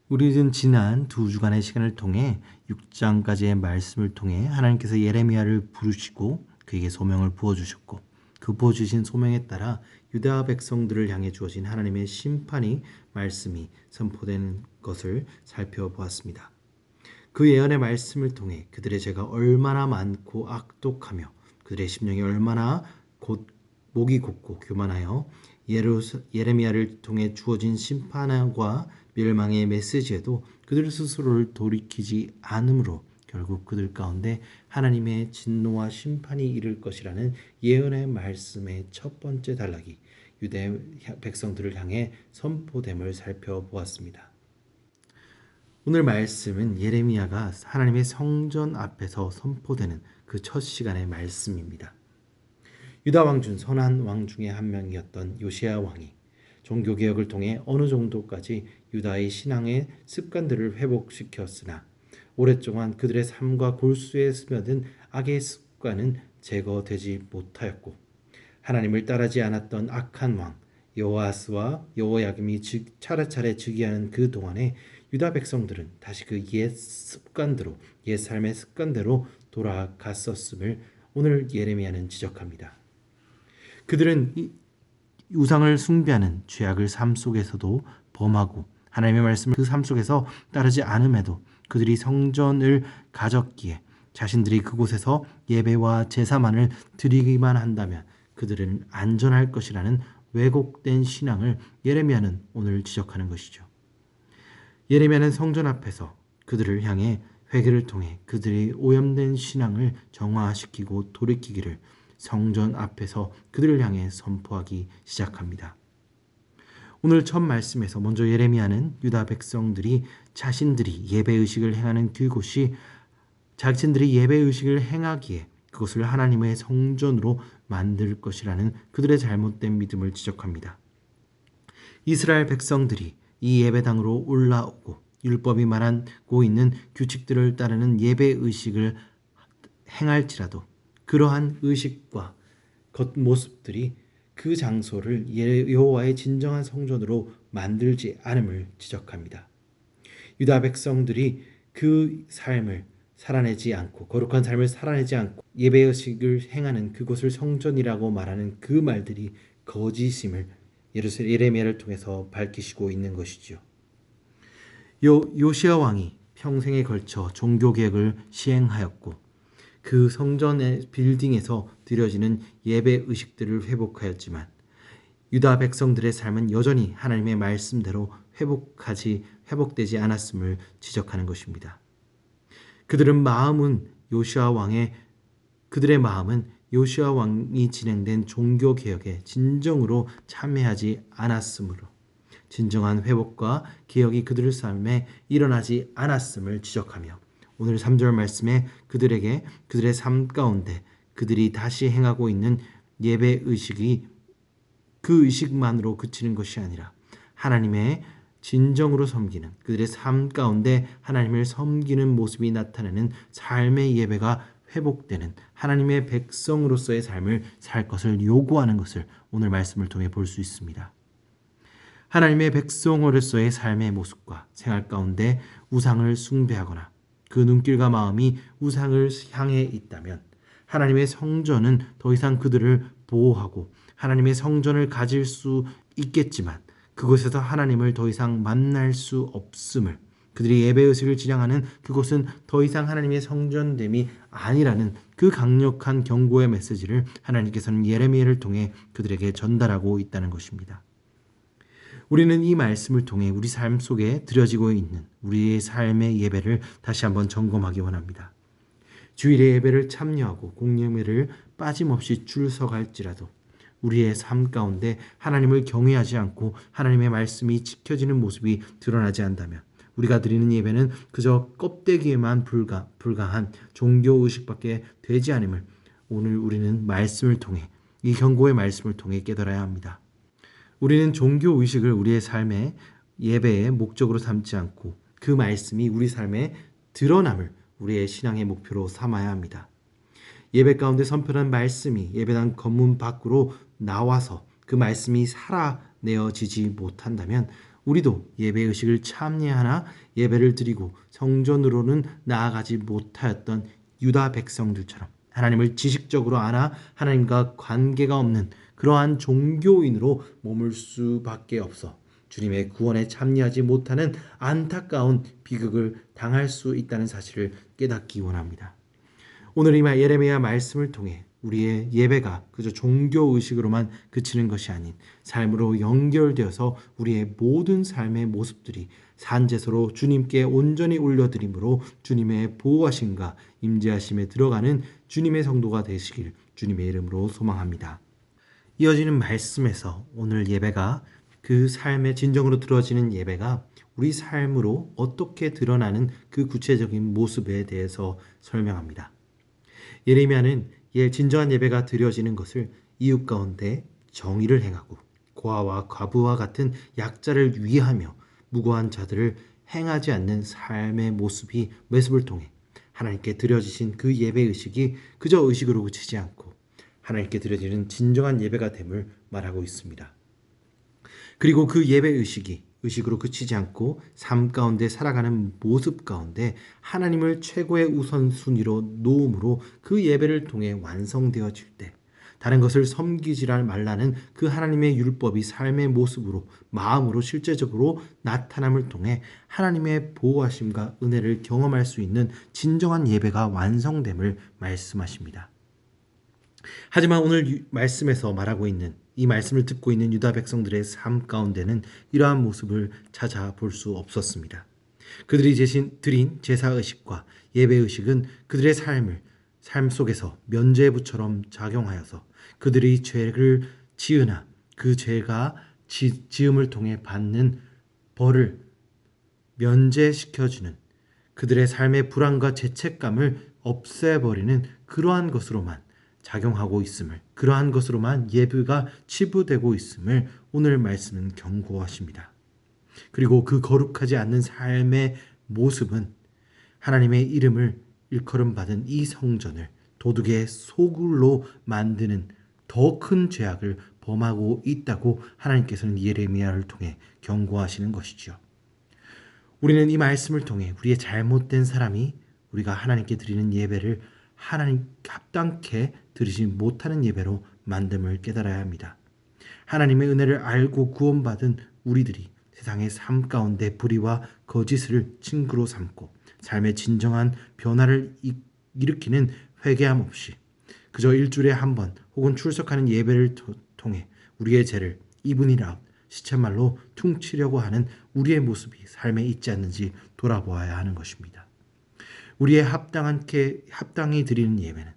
우리는 지난 두 주간의 시간을 통해 6장까지의 말씀을 통해 하나님께서 예레미야를 부르시고 그에게 소명을 부어주셨고 그 부어주신 소명에 따라 유다 백성들을 향해 주어진 하나님의 심판이 말씀이 선포되는 것을 살펴보았습니다. 그 예언의 말씀을 통해 그들의 죄가 얼마나 많고 악독하며 그들의 심령이 얼마나 목이 곧고 교만하여 예레미야를 통해 주어진 심판과 멸망의 메시지에도 그들 스스로를 돌이키지 않으므로 결국 그들 가운데 하나님의 진노와 심판이 이를 것이라는 예언의 말씀의 첫 번째 단락이 유대 백성들을 향해 선포됨을 살펴보았습니다. 오늘 말씀은 예레미야가 하나님의 성전 앞에서 선포되는 그 첫 시간의 말씀입니다. 유다 왕 중 선한 왕 중에 한 명이었던 요시야 왕이 종교개혁을 통해 어느 정도까지 유다의 신앙의 습관들을 회복시켰으나 오랫동안 그들의 삶과 골수에 스며든 악의 습관은 제거되지 못하였고 하나님을 따르지 않았던 악한 왕 여호아스와 여호야김이 차례차례 즉위하는 그 동안에 유다 백성들은 다시 그 옛 습관대로 옛 삶의 습관대로 돌아갔었음을 오늘 예레미야는 지적합니다. 그들은 우상을 숭배하는 죄악을 삶 속에서도 범하고 하나님의 말씀을 그 삶 속에서 따르지 않음에도 그들이 성전을 가졌기에 자신들이 그곳에서 예배와 제사만을 드리기만 한다면 그들은 안전할 것이라는 왜곡된 신앙을 예레미야는 오늘 지적하는 것이죠. 예레미야는 성전 앞에서 그들을 향해 회개를 통해 그들의 오염된 신앙을 정화시키고 돌이키기를 성전 앞에서 그들을 향해 선포하기 시작합니다. 오늘 첫 말씀에서 먼저 예레미야는 유다 백성들이 자신들이 예배의식을 행하는 그곳이 자신들이 예배의식을 행하기에 그것을 하나님의 성전으로 만들 것이라는 그들의 잘못된 믿음을 지적합니다. 이스라엘 백성들이 이 예배당으로 올라오고 율법이 말하고 있는 규칙들을 따르는 예배의식을 행할지라도 그러한 의식과 겉모습들이 그 장소를 여호와의 진정한 성전으로 만들지 않음을 지적합니다. 유다 백성들이 그 삶을 살아내지 않고 거룩한 삶을 살아내지 않고 예배의식을 행하는 그곳을 성전이라고 말하는 그 말들이 거짓임을 예레미야를 통해서 밝히시고 있는 것이죠. 요시야 왕이 평생에 걸쳐 종교개혁을 시행하였고 그 성전의 빌딩에서 드려지는 예배 의식들을 회복하였지만 유다 백성들의 삶은 여전히 하나님의 말씀대로 회복되지 않았음을 지적하는 것입니다. 그들의 마음은 요시야 왕이 진행된 종교개혁에 진정으로 참여하지 않았으므로 진정한 회복과 개혁이 그들의 삶에 일어나지 않았음을 지적하며 오늘 3절 말씀에 그들에게 그들의 삶 가운데 그들이 다시 행하고 있는 예배 의식이 그 의식만으로 그치는 것이 아니라 하나님의 진정으로 섬기는 그들의 삶 가운데 하나님을 섬기는 모습이 나타나는 삶의 예배가 회복되는 하나님의 백성으로서의 삶을 살 것을 요구하는 것을 오늘 말씀을 통해 볼 수 있습니다. 하나님의 백성으로서의 삶의 모습과 생활 가운데 우상을 숭배하거나 그 눈길과 마음이 우상을 향해 있다면 하나님의 성전은 더 이상 그들을 보호하고 하나님의 성전을 가질 수 있겠지만 그곳에서 하나님을 더 이상 만날 수 없음을 그들이 예배의식을 지향하는 그곳은 더 이상 하나님의 성전됨이 아니라는 그 강력한 경고의 메시지를 하나님께서는 예레미야를 통해 그들에게 전달하고 있다는 것입니다. 우리는 이 말씀을 통해 우리 삶 속에 드려지고 있는 우리의 삶의 예배를 다시 한번 점검하기 원합니다. 주일의 예배를 참여하고 공예배를 빠짐없이 줄 서갈지라도 우리의 삶 가운데 하나님을 경외하지 않고 하나님의 말씀이 지켜지는 모습이 드러나지 않다면 우리가 드리는 예배는 그저 껍데기에만 불과한 종교의식밖에 되지 않음을 오늘 우리는 말씀을 통해 이 경고의 말씀을 통해 깨달아야 합니다. 우리는 종교의식을 우리의 삶의 예배의 목적으로 삼지 않고 그 말씀이 우리 삶에 드러남을 우리의 신앙의 목표로 삼아야 합니다. 예배 가운데 선포한 말씀이 예배당 건문 밖으로 나와서 그 말씀이 살아내어지지 못한다면 우리도 예배의식을 참여하나 예배를 드리고 성전으로는 나아가지 못하였던 유다 백성들처럼 하나님을 지식적으로 아나 하나님과 관계가 없는 그러한 종교인으로 머물 수밖에 없어 주님의 구원에 참여하지 못하는 안타까운 비극을 당할 수 있다는 사실을 깨닫기 원합니다. 오늘 이 예레미야 말씀을 통해 우리의 예배가 그저 종교의식으로만 그치는 것이 아닌 삶으로 연결되어서 우리의 모든 삶의 모습들이 산제소로 주님께 온전히 올려드림으로 주님의 보호하심과 임재하심에 들어가는 주님의 성도가 되시길 주님의 이름으로 소망합니다. 이어지는 말씀에서 오늘 예배가 그 삶의 진정으로 드러지는 예배가 우리 삶으로 어떻게 드러나는 그 구체적인 모습에 대해서 설명합니다. 예레미야는 진정한 예배가 드려지는 것을 이웃 가운데 정의를 행하고 고아와 과부와 같은 약자를 위하며 무고한 자들을 행하지 않는 삶의 모습을 통해 하나님께 드려지신 그 예배의식이 그저 의식으로 그치지 않고 하나님께 드려지는 진정한 예배가 됨을 말하고 있습니다. 그리고 그 예배의식이 의식으로 그치지 않고 삶 가운데 살아가는 모습 가운데 하나님을 최고의 우선순위로 놓음으로 그 예배를 통해 완성되어질 때 다른 것을 섬기지 말라는 그 하나님의 율법이 삶의 모습으로 마음으로 실제적으로 나타남을 통해 하나님의 보호하심과 은혜를 경험할 수 있는 진정한 예배가 완성됨을 말씀하십니다. 하지만 오늘 말씀에서 말하고 있는 이 말씀을 듣고 있는 유다 백성들의 삶 가운데는 이러한 모습을 찾아볼 수 없었습니다. 그들이 드린 제사의식과 예배의식은 그들의 삶 속에서 면죄부처럼 작용하여서 그들이 죄를 지으나 그 죄가 지음을 통해 받는 벌을 면제시켜주는 그들의 삶의 불안과 죄책감을 없애버리는 그러한 것으로만 작용하고 있음을, 그러한 것으로만 예배가 치부되고 있음을 오늘 말씀은 경고하십니다. 그리고 그 거룩하지 않는 삶의 모습은 하나님의 이름을 일컬음받은 이 성전을 도둑의 소굴로 만드는 더 큰 죄악을 범하고 있다고 하나님께서는 예레미야를 통해 경고하시는 것이죠. 우리는 이 말씀을 통해 우리의 잘못된 사람이 우리가 하나님께 드리는 예배를 하나님 합당케 드리지 못하는 예배로 만듦을 깨달아야 합니다. 하나님의 은혜를 알고 구원받은 우리들이 세상의 삶 가운데 불의와 거짓을 친구로 삼고 삶의 진정한 변화를 일으키는 회개함 없이 그저 일주일에 한 번 혹은 출석하는 예배를 통해 우리의 죄를 이분이라 시쳇말로 퉁치려고 하는 우리의 모습이 삶에 있지 않는지 돌아보아야 하는 것입니다. 우리의 합당히 드리는 예배는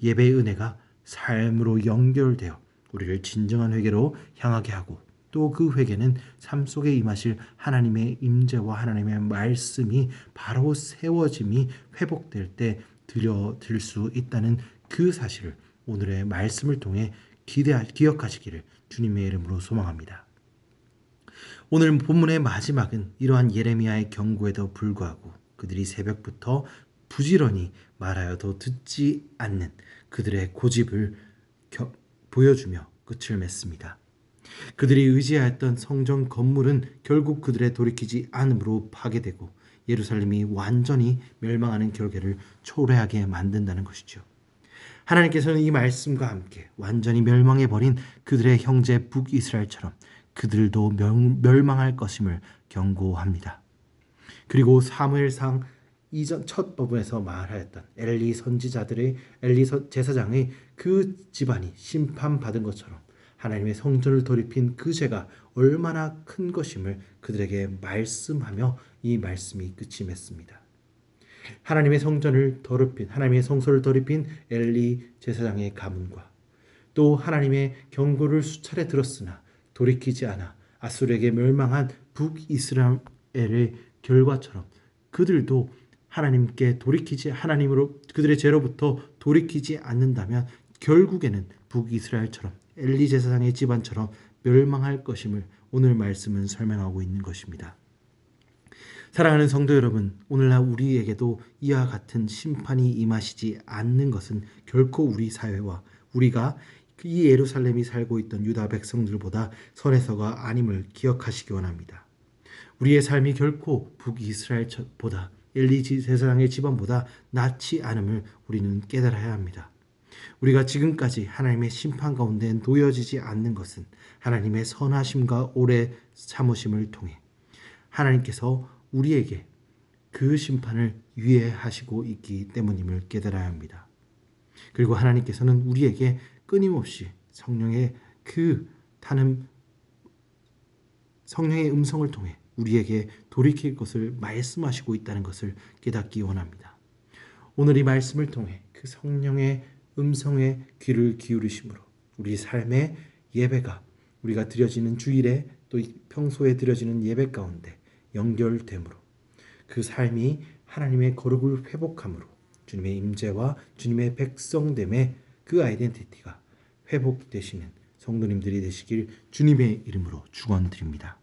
예배의 은혜가 삶으로 연결되어 우리를 진정한 회개로 향하게 하고 또 그 회개는 삶 속에 임하실 하나님의 임재와 하나님의 말씀이 바로 세워짐이 회복될 때 드릴 수 있다는 그 사실을 오늘의 말씀을 통해 기억하시기를 주님의 이름으로 소망합니다. 오늘 본문의 마지막은 이러한 예레미야의 경고에도 불구하고 그들이 새벽부터 부지런히 말하여도 듣지 않는 그들의 고집을 보여주며 끝을 맺습니다. 그들이 의지하였던 성전 건물은 결국 그들의 돌이키지 않음으로 파괴되고 예루살렘이 완전히 멸망하는 결계를 초래하게 만든다는 것이죠. 하나님께서는 이 말씀과 함께 완전히 멸망해버린 그들의 형제 북이스라엘처럼 그들도 멸망할 것임을 경고합니다. 그리고 사무엘상 이전 첫 법에서 말하였던 엘리 제사장의 그 집안이 심판받은 것처럼 하나님의 성전을 더럽힌 그 죄가 얼마나 큰 것임을 그들에게 말씀하며 이 말씀이 끝이 맺습니다. 하나님의 성전을 더럽힌 하나님의 성소를 더럽힌 엘리 제사장의 가문과 또 하나님의 경고를 수차례 들었으나 돌이키지 않아 아수르에게 멸망한 북이스라엘의 결과처럼 그들도 하나님께 하나님으로 그들의 죄로부터 돌이키지 않는다면 결국에는 북이스라엘처럼 엘리 제사장의 집안처럼 멸망할 것임을 오늘 말씀은 설명하고 있는 것입니다. 사랑하는 성도 여러분, 오늘날 우리에게도 이와 같은 심판이 임하시지 않는 것은 결코 우리 사회와 우리가 이 예루살렘이 살고 있던 유다 백성들보다 선에서가 아님을 기억하시기 원합니다. 우리의 삶이 결코 북이스라엘보다 엘리 세상의 집안보다 낫지 않음을 우리는 깨달아야 합니다. 우리가 지금까지 하나님의 심판 가운데 놓여지지 않는 것은 하나님의 선하심과 오래 참으심을 통해 하나님께서 우리에게 그 심판을 유예하시고 있기 때문임을 깨달아야 합니다. 그리고 하나님께서는 우리에게 끊임없이 성령의 성령의 음성을 통해 우리에게 돌이킬 것을 말씀하시고 있다는 것을 깨닫기 원합니다. 오늘 이 말씀을 통해 그 성령의 음성에 귀를 기울이심으로 우리 삶의 예배가 우리가 드려지는 주일에 또 평소에 드려지는 예배 가운데 연결됨으로 그 삶이 하나님의 거룩을 회복함으로 주님의 임재와 주님의 백성됨의 그 아이덴티티가 회복되시는 성도님들이 되시길 주님의 이름으로 축원드립니다.